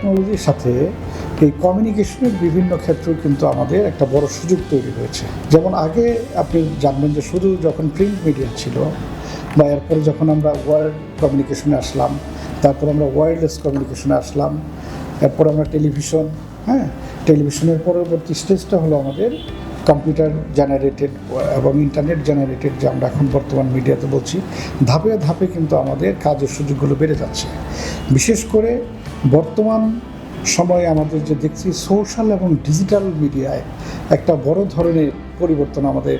টেকনোলজির সাথে এই কমিউনিকেশনের বিভিন্ন ক্ষেত্রেও কিন্তু আমাদের একটা বড় সুযোগ তৈরি হয়েছে। যেমন আগে আপনি জানবেন যে শুধু যখন প্রিন্ট মিডিয়া ছিল বা এরপরে যখন আমরা ওয়ার্ড কমিউনিকেশনে আসলাম, তারপর আমরা ওয়্যারলেস কমিউনিকেশনে আসলাম, এরপর আমরা টেলিভিশন, টেলিভিশনের পরবর্তী স্টেজটা হলো আমাদের কম্পিউটার জেনারেটেড এবং ইন্টারনেট জেনারেটেড, যে আমরা এখন বর্তমান মিডিয়াতে বলছি। ধাপে ধাপে কিন্তু আমাদের কাজের সুযোগগুলো বেড়ে যাচ্ছে। বিশেষ করে বর্তমান সময়ে আমাদের যে দেখছি সোশ্যাল এবং ডিজিটাল মিডিয়ায় একটা বড় ধরনের পরিবর্তন আমাদের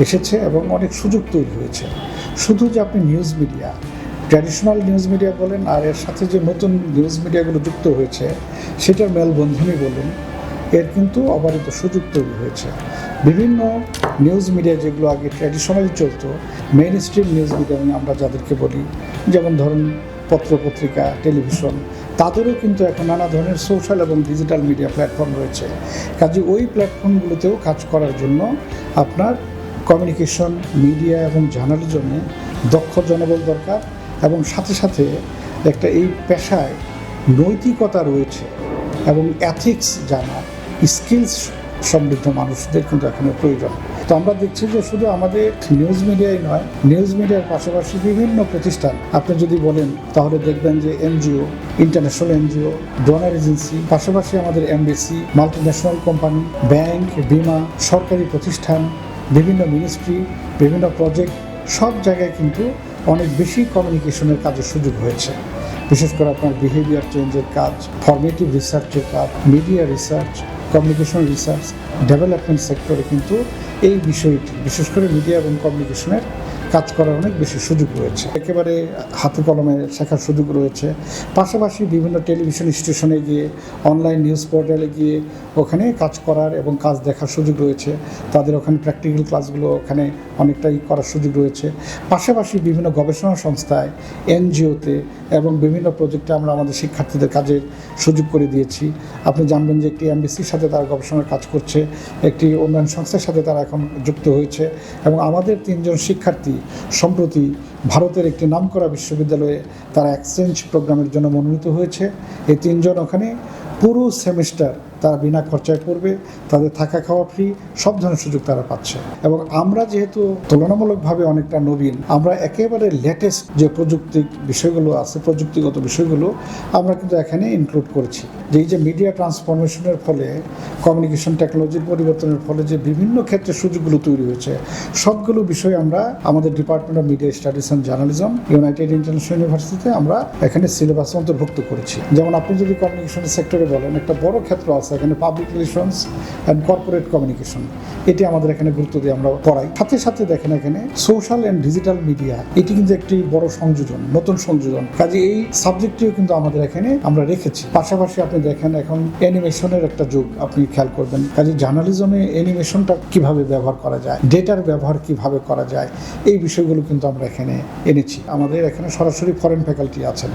এসেছে এবং অনেক সুযোগ তৈরি হয়েছে। শুধু যে আপনি news media, traditional news media বলেন, আর এর সাথে যে নতুন নিউজ মিডিয়াগুলো যুক্ত হয়েছে সেটার মেলবন্ধনই বলুন, এর কিন্তু অবারিত সুযোগ তৈরি হয়েছে। বিভিন্ন নিউজ মিডিয়া যেগুলো আগে ট্র্যাডিশনালি চলতো, মেইন স্ট্রিম নিউজ মিডিয়া আমরা যাদেরকে বলি, যেমন ধরুন পত্রপত্রিকা, টেলিভিশন, তাদেরও কিন্তু এখন নানা ধরনের সোশ্যাল এবং ডিজিটাল মিডিয়া প্ল্যাটফর্ম রয়েছে। কাজে ওই প্ল্যাটফর্মগুলোতেও কাজ করার জন্য আপনার কমিউনিকেশন, মিডিয়া এবং জার্নালিজমে দক্ষ জনবল দরকার, এবং সাথে সাথে একটা এই পেশায় নৈতিকতা রয়েছে এবং এথিক্স জানা, স্কিলস সমৃদ্ধ মানুষদের কিন্তু এখনো প্রয়োজন। তো আমরা দেখছি যে শুধু আমাদের নিউজ মিডিয়াই নয়, নিউজ মিডিয়ার পাশাপাশি বিভিন্ন প্রতিষ্ঠান আপনি যদি বলেন তাহলে দেখবেন যে NGO, international NGO, donor agency, পাশাপাশি আমাদের এমবিসি, মাল্টিন্যাশনাল কোম্পানি, ব্যাংক, বিমা, সরকারি প্রতিষ্ঠান, বিভিন্ন মিনিস্ট্রি, বিভিন্ন প্রজেক্ট, সব জায়গায় কিন্তু অনেক বেশি কমিউনিকেশনের কাজের সুযোগ হয়েছে। বিশেষ করে আপনার বিহেভিয়ার চেঞ্জের কাজ, ফরমেটিভ রিসার্চের কাজ, media research, communication research, development সেক্টরে কিন্তু এই বিষয়টি, বিশেষ করে মিডিয়া এবং কমিউনিকেশনের কাজ করার অনেক বেশি সুযোগ রয়েছে। একেবারে হাতে কলমে শেখার সুযোগ রয়েছে। পাশাপাশি বিভিন্ন টেলিভিশন স্টেশনে গিয়ে, অনলাইন নিউজ পোর্টালে গিয়ে ওখানে কাজ করার এবং কাজ দেখার সুযোগ রয়েছে। তাদের ওখানে প্র্যাকটিক্যাল ক্লাসগুলো ওখানে অনেকটাই করার সুযোগ রয়েছে। পাশাপাশি বিভিন্ন গবেষণা সংস্থায়, এনজিওতে এবং বিভিন্ন প্রজেক্টে আমরা আমাদের শিক্ষার্থীদের কাজের সুযোগ করে দিয়েছি। আপনি জানবেন যে একটি এমবিসির সাথে তারা গবেষণার কাজ করছে, একটি অন্যান্য সংস্থার সাথে তারা এখন যুক্ত হয়েছে, এবং আমাদের 3 জন শিক্ষার্থী সম্প্রতি ভারতের একটি নামকরা বিশ্ববিদ্যালয়ে তারা এক্সচেঞ্জ প্রোগ্রামের জন্য মনোনীত হয়েছে। এই 3 জন ওখানে পুরো সেমিস্টার তারা বিনা খরচায় পড়বে, তাদের থাকা খাওয়া ফ্রি, সব ধরনের সুযোগ তারা পাচ্ছে। এবং আমরা যেহেতু তুলনামূলকভাবে অনেকটা নবীন, আমরা একেবারে লেটেস্ট যে বিষয়গুলো আছে, প্রযুক্তিগত বিষয়গুলো আমরা কিন্তু এখানে ইনক্লুড করেছি। যে এই যে মিডিয়া ট্রান্সফরমেশনের ফলে, কমিউনিকেশন টেকনোলজির পরিবর্তনের ফলে যে বিভিন্ন ক্ষেত্রে সুযোগগুলো তৈরি হয়েছে, সবগুলো বিষয় আমরা আমাদের department of media studies and journalism, United international ইউনিভার্সিটিতে আমরা এখানে সিলেবাসে অন্তর্ভুক্ত করেছি। যেমন আপনি যদি কমিউনিকেশন সেক্টরে বলেন, একটা বড় ক্ষেত্র আছে এখানে public relations and corporate communication, এটি আমাদের এখানে গুরুত্ব দিয়ে আমরা পড়াই। সাথে সাথে দেখেন এখানে সোশ্যাল অ্যান্ড ডিজিটাল মিডিয়া, এটি কিন্তু একটি বড় সংযোজন, নতুন সংযোজন। কাজে এই সাবজেক্টটিও কিন্তু আমাদের এখানে আমরা রেখেছি। পাশাপাশি আপনি দেখেন এখন অ্যানিমেশনের একটা যুগ, আপনি খেয়াল করবেন। কাজে জার্নালিজমে অ্যানিমেশনটা কিভাবে ব্যবহার করা যায়, ডেটার ব্যবহার কিভাবে করা যায়, এই বিষয়গুলো কিন্তু আমরা এখানে এনেছি। আমাদের এখানে সরাসরি ফরেন ফ্যাকাল্টি আছেন,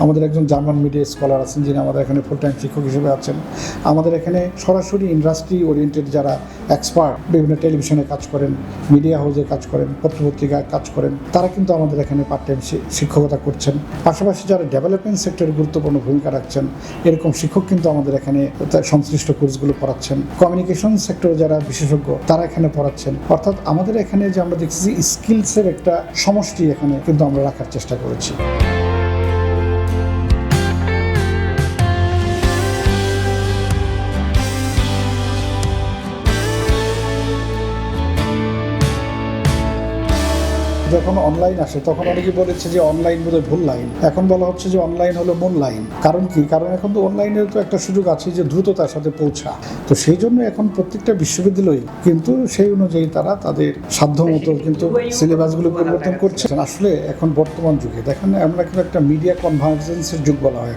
আমাদের একজন জার্মান মিডিয়া স্কলার আছেন যিনি আমাদের এখানে ফুল টাইম শিক্ষক হিসেবে আছেন। আমাদের এখানে সরাসরি ইন্ডাস্ট্রি ওরিয়েন্টেড যারা এক্সপার্ট, বিভিন্ন টেলিভিশনে কাজ করেন, মিডিয়া হাউসে কাজ করেন, পত্রপত্রিকায় কাজ করেন, তারা কিন্তু আমাদের এখানে পার্ট টাইম শিক্ষকতা করছেন। পাশাপাশি যারা ডেভেলপমেন্ট সেক্টরে গুরুত্বপূর্ণ ভূমিকা রাখছেন, এরকম শিক্ষক কিন্তু আমাদের এখানে সংশ্লিষ্ট কোর্সগুলো পড়াচ্ছেন। কমিউনিকেশন সেক্টরে যারা বিশেষজ্ঞ তারা এখানে পড়াচ্ছেন। অর্থাৎ আমাদের এখানে যে আমরা দেখছি স্কিলসের একটা সমষ্টি এখানে কিন্তু আমরা রাখার চেষ্টা করেছি। যখন অনলাইন আসে তখন অনেকে বলেছে যে অনলাইন বোধহয় ভুল লাইন, এখন বলা হচ্ছে যে অনলাইন হলো মূল লাইন। কারণ কি? কারণ এখন তো অনলাইনের তো একটা সুযোগ আছে যে দ্রুততার সাথে পৌঁছা। তো সেই জন্য এখন প্রত্যেকটা বিশ্ববিদ্যালয় কিন্তু সেই অনুযায়ী তারা তাদের সাধ্য মতো কিন্তু সিলেবাসগুলো পরিবর্তন করছে। আসলে এখন বর্তমান যুগে দেখেন আমরা কিন্তু একটা মিডিয়া কনভার্জেন্সের যুগ বলা হয়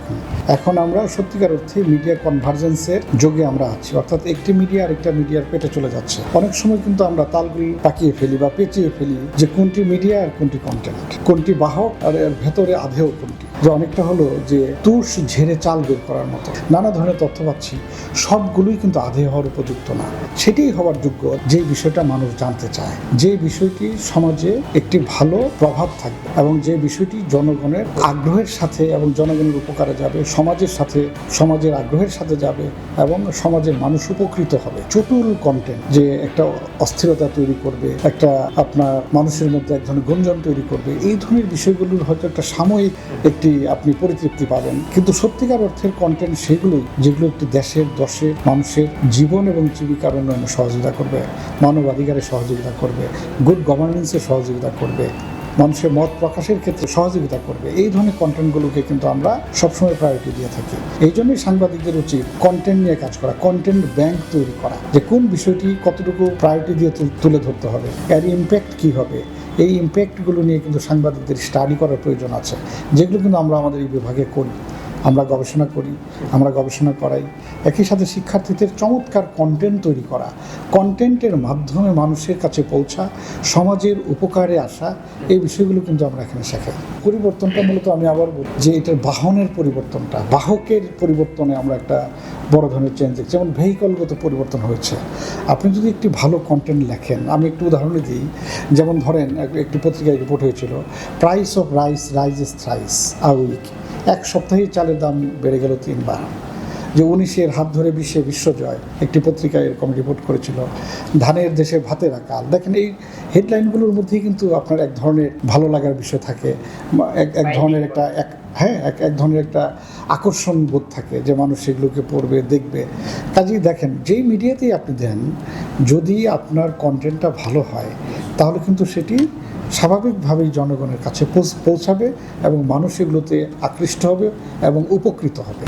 এখন আমরা সত্যিকার অর্থে মিডিয়া কনভার্জেন্সের যুগে আমরা আছি। অর্থাৎ একটি মিডিয়া আরেকটা মিডিয়ার পেটে চলে যাচ্ছে। অনেক সময় কিন্তু আমরা তালগুলি পাকিয়ে ফেলি বা পেঁচিয়ে ফেলি যে কোনটি মিডিয়া মিডিয়া আর কোনটি কন্টেন্ট, কোনটি বাহক আর এর ভেতরে আধেয় কোনটি। যে অনেকটা হলো যে তুষ ঝেড়ে চাল বের করার মতো, নানা ধরনের তথ্য পাচ্ছি, সবগুলোই কিন্তু আধেয় হওয়ার উপযুক্ত না। সেটাই হওয়ার যোগ্য যে বিষয়টা মানুষ জানতে চায়, যে বিষয়টি সমাজে একটি ভালো প্রভাব থাকবে এবং যে বিষয়টি জনগণের আগ্রহের সাথে এবং জনগণের উপকারে যাবে, সমাজের সাথে, সমাজের আগ্রহের সাথে যাবে এবং সমাজের মানুষ উপকৃত হবে। চটুল কন্টেন্ট যে একটা অস্থিরতা তৈরি করবে, একটা আপনার মানুষের মধ্যে এক ধরনের গুঞ্জন তৈরি করবে, এই ধরনের বিষয়গুলোর হয়তো একটা সাময়িক একটি আপনি পরিতৃপ্তি পাবেন, কিন্তু সত্যিকার অর্থের কন্টেন্ট সেগুলোই যেগুলো একটি দেশের দশের মানুষের জীবন এবং জীবিকার উন্নয়নে সহযোগিতা করবে, মানবাধিকারে সহযোগিতা করবে, গুড গভর্নেন্সে সহযোগিতা করবে, মানুষের মত প্রকাশের ক্ষেত্রে সহযোগিতা করবে। এই ধরনের কন্টেন্টগুলোকে কিন্তু আমরা সবসময় প্রায়োরিটি দিয়ে থাকি। এই জন্যই সাংবাদিকদের উচিত কন্টেন্ট নিয়ে কাজ করা, কন্টেন্ট ব্যাংক তৈরি করা, যে কোন বিষয়টি কতটুকু প্রায়োরিটি দিয়ে তুলে ধরতে হবে, এর ইম্প্যাক্ট কী হবে। এই ইম্প্যাক্টগুলো নিয়ে কিন্তু সাংবাদিকদের স্টাডি করার প্রয়োজন আছে, যেগুলো কিন্তু আমরা আমাদের এই বিভাগে করি। আমরা গবেষণা করি, আমরা গবেষণা করাই, একই সাথে শিক্ষার্থীদের চমৎকার কন্টেন্ট তৈরি করা, কন্টেন্টের মাধ্যমে মানুষের কাছে পৌঁছা, সমাজের উপকারে আসা, এই বিষয়গুলো কিন্তু আমরা এখানে শেখাই। পরিবর্তনটা মূলত আমি আবার বলি যে এটার বাহনের পরিবর্তনটা, বাহকের পরিবর্তনে আমরা একটা বড় ধরনের চেঞ্জ দেখছি। যেমন ভেহিকলগত পরিবর্তন হয়েছে। আপনি যদি একটি ভালো কন্টেন্ট লেখেন, আমি একটু উদাহরণ দিই, যেমন ধরেন একটি পত্রিকায় রিপোর্ট হয়েছিল, price of rice rises thrice a week, এক সপ্তাহেই চালের দাম বেড়ে গেল 3 বার। যে 19-এর হাত ধরে 20-এ বিশ্বজয়, একটি পত্রিকায় এরকম রিপোর্ট করেছিল। ধানের দেশে ভাতের আকাল। দেখেন এই হেডলাইনগুলোর মধ্যেই কিন্তু আপনার এক ধরনের ভালো লাগার বিষয় থাকে, এক ধরনের একটা এক ধরনের একটা আকর্ষণ বোধ থাকে যে মানুষ সেগুলোকে পড়বে, দেখবে। কাজেই দেখেন যেই মিডিয়াতেই আপনি দেন, যদি আপনার কন্টেন্টটা ভালো হয় তাহলে কিন্তু সেটি স্বাভাবিকভাবেই জনগণের কাছে পৌঁছাবে এবং মানুষ এগুলোতে আকৃষ্ট হবে এবং উপকৃত হবে।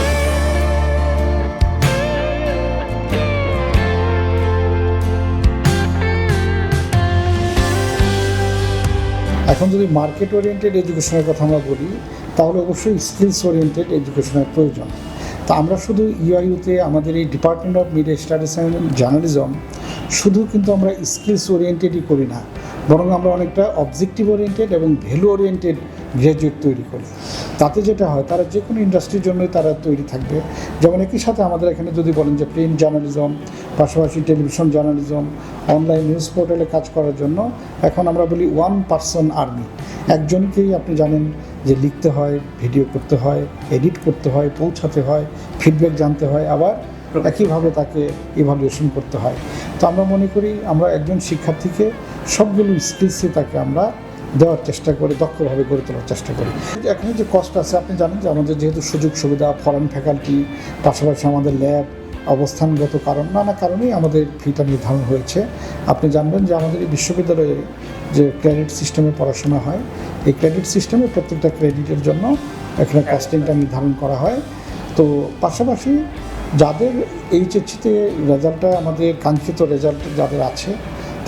এখন যদি মার্কেট ওরিয়েন্টেড এডুকেশনের কথা আমরা বলি, তাহলে অবশ্যই স্কিলস ওরিয়েন্টেড এডুকেশনের প্রয়োজন। তা আমরা শুধু ইউআইইউতে আমাদের এই department of media studies and journalism শুধু কিন্তু আমরা স্কিলস ওরিয়েন্টেডই করি না, বরং আমরা অনেকটা অবজেক্টিভ ওরিয়েন্টেড এবং ভ্যালু ওরিয়েন্টেড গ্র্যাজুয়েট তৈরি করি। তাতে যেটা হয়, তারা যে কোনো ইন্ডাস্ট্রির জন্যই তারা তৈরি থাকবে। যেমন একই সাথে আমাদের এখানে যদি বলেন যে প্রিন্ট জার্নালিজম, পাশাপাশি টেলিভিশন জার্নালিজম, অনলাইন নিউজ পোর্টালে কাজ করার জন্য এখন আমরা বলি 1 পারসন আর্মি। একজনকেই আপনি জানেন যে লিখতে হয়, ভিডিও করতে হয়, এডিট করতে হয়, পৌঁছাতে হয়, ফিডব্যাক জানতে হয়, আবার একইভাবে তাকে ইভালুয়েশন করতে হয়। তো আমরা মনে করি আমরা একজন শিক্ষার্থীকে সবগুলো স্কিলসে তাকে আমরা দেওয়ার চেষ্টা করি, দক্ষভাবে গড়ে তোলার চেষ্টা করি। এখানে যে কষ্ট আছে, আপনি জানেন যে আমাদের যেহেতু সুযোগ সুবিধা, ফরেন ফ্যাকাল্টি, পাশাপাশি আমাদের ল্যাব, অবস্থানগত কারণ, নানা কারণেই আমাদের ফিটা নির্ধারণ হয়েছে। আপনি জানবেন যে আমাদের এই বিশ্ববিদ্যালয়ে যে ক্রেডিট সিস্টেমে পড়াশোনা হয়, এই ক্রেডিট সিস্টেমে প্রত্যেকটা ক্রেডিটের জন্য এখানে কস্টিংটা নির্ধারণ করা হয়। তো পাশাপাশি যাদের এইচএসসিতে রেজাল্টটা আমাদের কাঙ্ক্ষিত রেজাল্ট যাদের আছে,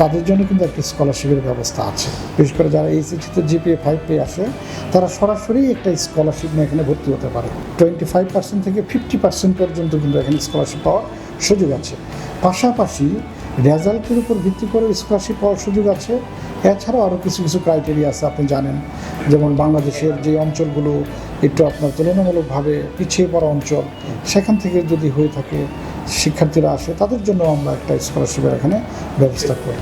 তাদের জন্য কিন্তু একটা স্কলারশিপের ব্যবস্থা আছে। বিশেষ করে যারা এইচএসসিতে জিপিএ 5 পেয়ে আসে, তারা সরাসরি একটা স্কলারশিপ নিয়ে এখানে ভর্তি হতে পারে। 25% থেকে 50% পর্যন্ত কিন্তু এখানে স্কলারশিপ পাওয়ার সুযোগ আছে। পাশাপাশি রেজাল্টের উপর ভিত্তি করে স্কলারশিপ পাওয়ার সুযোগ আছে। এছাড়াও আরও কিছু কিছু ক্রাইটেরিয়া আছে, আপনি জানেন। যেমন বাংলাদেশের যে অঞ্চলগুলো একটু আপনার তুলনামূলকভাবে পিছিয়ে পড়া অঞ্চল, সেখান থেকে যদি হয়ে থাকে শিক্ষার্থীরা আসে, তাদের জন্য আমরা একটা স্কলারশিপের এখানে ব্যবস্থা করি।